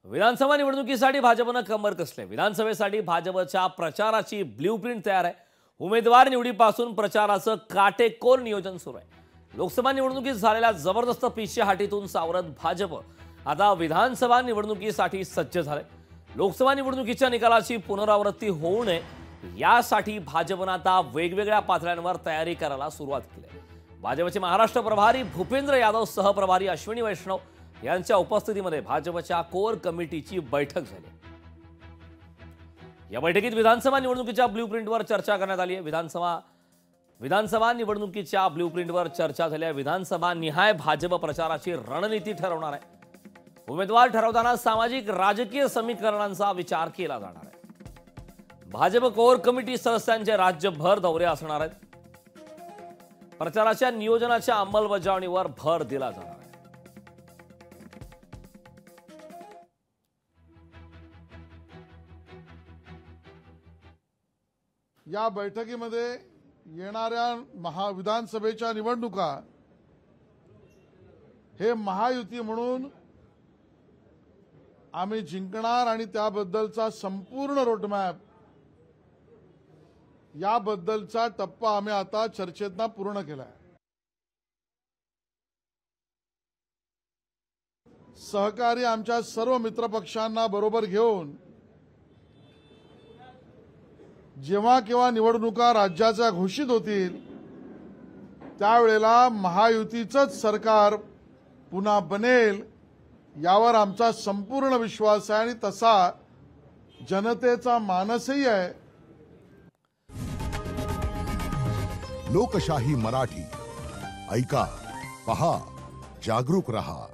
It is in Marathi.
विधानसभा निवडणुकीसाठी भाजपनं कंबर कसले। विधानसभेसाठी भाजपच्या प्रचाराची ब्ल्यूप्रिंट तयार आहे। उमेदवार निवडीपासून प्रचाराचं काटेकोर नियोजन सुरू आहे। लोकसभा निवडणुकीत झालेल्या जबरदस्त पिछेहाटीतून सावरत भाजप आता विधानसभा निवडणुकीसाठी सज्ज झाले। लोकसभा निवडणुकीच्या निकालाची पुनरावृत्ती होऊ नये यासाठी भाजपनं आता वेगवेगळ्या पातळ्यांवर तयारी करायला सुरुवात केली आहे। भाजपचे महाराष्ट्र प्रभारी भूपेंद्र यादव सहप्रभारी अश्विनी वैष्णव यांच्या उपस्थितीमध्ये भाजपच्या कोर कमिटीची बैठक झाली। या बैठकीत विधानसभा निवडणुकीच्या ब्ल्यूप्रिंटवर चर्चा करण्यात आली आहे। विधानसभा निवडणुकीच्या ब्ल्यूप्रिंटवर चर्चा झाली आहे। विधानसभा निहाय भाजप प्रचाराची रणनीती ठरवणार आहे। उमेदवार ठरवताना सामाजिक राजकीय समीकरणांचा विचार केला जाणार आहे। भाजप कोर कमिटी सदस्यांचे राज्यभर दौरे असणार आहेत। प्रचाराच्या नियोजनाच्या अंमलबजावणीवर भर दिला जाणार आहे। या बैठकीमध्ये येणाऱ्या विधानसभेच्या निवडणुका हे महायुती म्हणून आम्ही जिंकणार आणि त्याबद्दलचा संपूर्ण रोडमॅप याबद्दलचा टप्पा आम्ही आता चर्चेतना पूर्ण केलाय। सहकारी आमच्या सर्व मित्रपक्षांना बरोबर घेऊन जेव्हा केव्हा निवडणुका राज्याच्या घोषित होतील त्यावेळेला महायुतीचंच सरकार पुन्हा बनेल यावर आमचा संपूर्ण विश्वास आहे आणि तसा जनतेचा मानसही आहे। लोकशाही मराठी ऐका, पहा, जागरूक रहा।